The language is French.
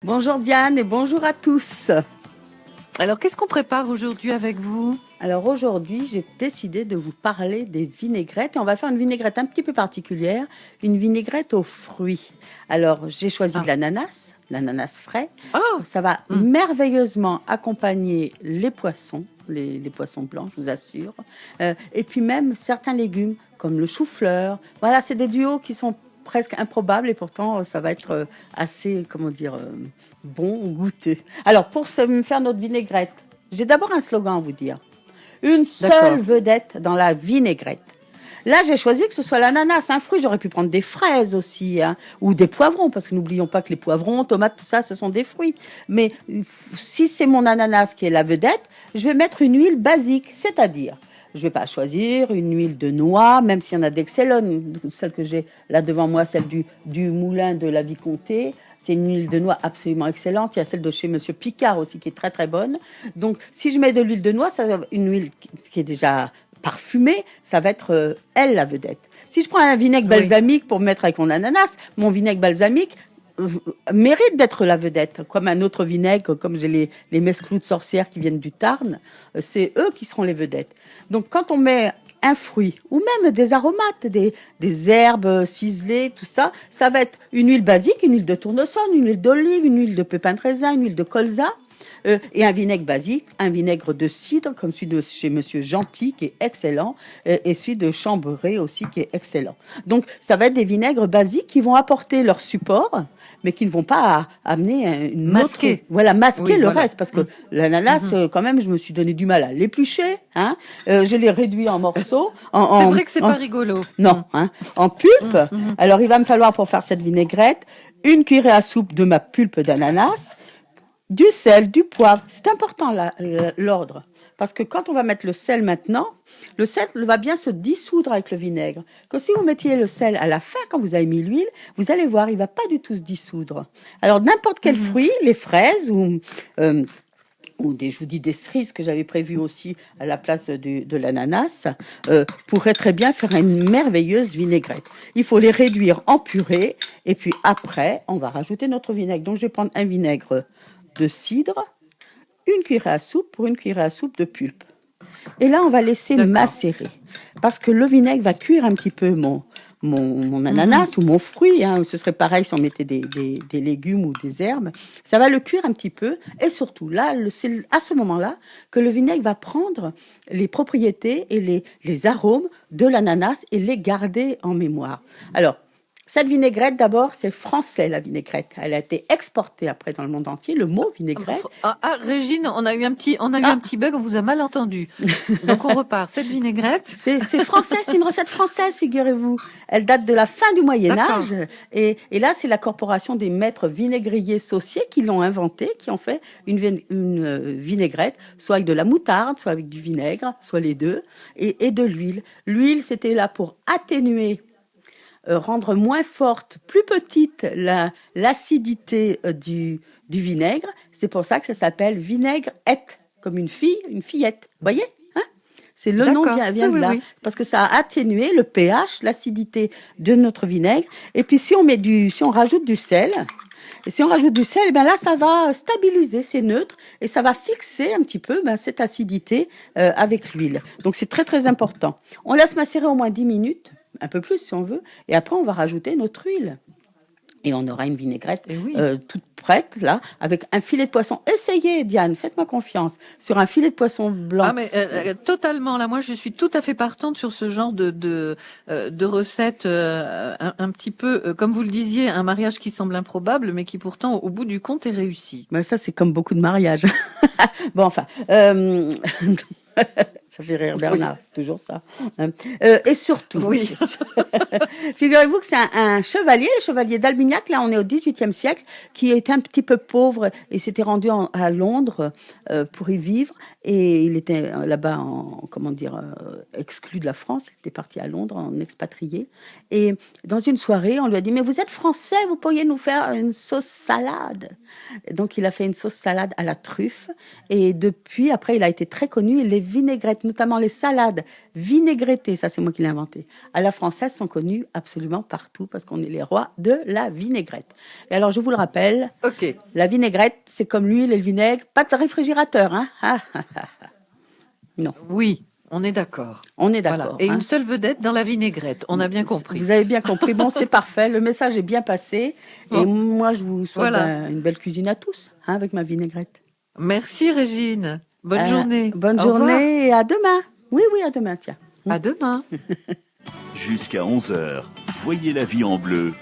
Bonjour Diane et bonjour à tous. Alors, qu'est-ce qu'on prépare aujourd'hui avec vous? Alors aujourd'hui, j'ai décidé de vous parler des vinaigrettes et on va faire une vinaigrette un petit peu particulière, une vinaigrette aux fruits. Alors, j'ai choisi de l'ananas frais. Oh, Ça va merveilleusement accompagner les poissons, les poissons blancs, je vous assure. Et puis même certains légumes comme le chou-fleur. Voilà, c'est des duos qui sont presque improbables et pourtant ça va être assez, bon, goûteux. Alors, pour faire notre vinaigrette, j'ai d'abord un slogan à vous dire. Une seule vedette dans la vinaigrette. Là, j'ai choisi que ce soit l'ananas, un fruit. J'aurais pu prendre des fraises aussi, hein, ou des poivrons, parce que n'oublions pas que les poivrons, tomates, tout ça, ce sont des fruits. Mais si c'est mon ananas qui est la vedette, je vais mettre une huile basique, c'est-à-dire, je ne vais pas choisir une huile de noix, même s'il y en a d'excellentes. Celle que j'ai là devant moi, celle du moulin de la Vicomté. C'est une huile de noix absolument excellente. Il y a celle de chez Monsieur Picard aussi qui est très très bonne. Donc, si je mets de l'huile de noix, une huile qui est déjà parfumée, ça va être elle la vedette. Si je prends un vinaigre balsamique pour mettre avec mon ananas, mon vinaigre balsamique mérite d'être la vedette, comme un autre vinaigre, comme j'ai les mesclous de sorcières qui viennent du Tarn, c'est eux qui seront les vedettes. Donc quand on met un fruit, ou même des aromates, des herbes ciselées, tout ça, ça va être une huile basique, une huile de tournesol, une huile d'olive, une huile de pépins de raisin, une huile de colza, et un vinaigre basique, un vinaigre de cidre, comme celui de chez Monsieur Gentil, qui est excellent, et celui de Chambray aussi, qui est excellent. Donc, ça va être des vinaigres basiques qui vont apporter leur support, mais qui ne vont pas amener une masquer le reste, parce que l'ananas, quand même, je me suis donné du mal à l'éplucher, hein. Je l'ai réduit en morceaux. C'est vrai que c'est pas rigolo. Non, hein, en pulpe. Alors, il va me falloir, pour faire cette vinaigrette, une cuillerée à soupe de ma pulpe d'ananas, du sel, du poivre. C'est important l'ordre. Parce que quand on va mettre le sel maintenant, le sel va bien se dissoudre avec le vinaigre. Que si vous mettiez le sel à la fin, quand vous avez mis l'huile, vous allez voir, il ne va pas du tout se dissoudre. Alors, n'importe quel fruit, les fraises ou des cerises que j'avais prévues aussi à la place de l'ananas, pourraient très bien faire une merveilleuse vinaigrette. Il faut les réduire en purée et puis après, on va rajouter notre vinaigre. Donc, je vais prendre un vinaigre de cidre, une cuillerée à soupe pour une cuillerée à soupe de pulpe. Et là, on va laisser macérer. Parce que le vinaigre va cuire un petit peu mon ananas ou mon fruit. Hein. Ce serait pareil si on mettait des légumes ou des herbes. Ça va le cuire un petit peu. Et surtout, là, c'est à ce moment-là que le vinaigre va prendre les propriétés et les arômes de l'ananas et les garder en mémoire. Alors, cette vinaigrette, d'abord, c'est français, la vinaigrette. Elle a été exportée après dans le monde entier, le mot vinaigrette. Régine, on a eu un petit bug, on vous a mal entendu. Donc, on repart. Cette vinaigrette. C'est français, c'est une recette française, figurez-vous. Elle date de la fin du Moyen-Âge. Et là, c'est la corporation des maîtres vinaigriers sauciers qui l'ont inventée, qui ont fait une vinaigrette, soit avec de la moutarde, soit avec du vinaigre, soit les deux, et de l'huile. L'huile, c'était là pour atténuer, rendre moins forte, plus petite l'acidité du vinaigre. C'est pour ça que ça s'appelle vinaigrette, comme une fillette. Vous voyez, hein? C'est le nom vient de là, parce que ça a atténué le pH, l'acidité de notre vinaigre. Et puis si on rajoute du sel, ben là ça va stabiliser, c'est neutre et ça va fixer un petit peu cette acidité avec l'huile. Donc c'est très très important. On laisse macérer au moins 10 minutes. Un peu plus si on veut, et après on va rajouter notre huile. Et on aura une vinaigrette toute prête, là, avec un filet de poisson. Essayez, Diane, faites-moi confiance, sur un filet de poisson blanc. Ah, mais totalement, là, moi, je suis tout à fait partante sur ce genre de recettes, un petit peu, comme vous le disiez, un mariage qui semble improbable, mais qui pourtant, au bout du compte, est réussi. Ben, ça, c'est comme beaucoup de mariages. Bon, enfin... Ça fait rire Bernard, c'est toujours ça. Et surtout, figurez-vous que c'est un chevalier, le chevalier d'Albignac, là on est au XVIIIe siècle, qui était un petit peu pauvre et s'était rendu à Londres pour y vivre. Et il était là-bas exclu de la France, il était parti à Londres en expatrié. Et dans une soirée, on lui a dit « Mais vous êtes français, vous pourriez nous faire une sauce salade ?» Et donc il a fait une sauce salade à la truffe. Et depuis, après, il a été très connu. Et les vinaigrettes vinaigrettes, notamment les salades vinaigrettées, ça c'est moi qui l'ai inventé, à la française sont connues absolument partout parce qu'on est les rois de la vinaigrette. Et alors je vous le rappelle, Ok. la vinaigrette c'est comme l'huile et le vinaigre, pas de réfrigérateur, hein. Ah, ah, ah, ah. Non, Oui, on est d'accord. on est Voilà. d'accord. Et hein. une seule vedette dans la vinaigrette. On a bien compris. Vous avez bien compris. Bon, c'est parfait. Le message est bien passé. Bon. Et moi, je vous souhaite Voilà. une belle cuisine à tous, hein, avec ma vinaigrette. Merci Régine. Bonne journée. Bonne Au revoir. journée et à demain. Oui, à demain, tiens. À demain. Jusqu'à 11h, voyez la vie en bleu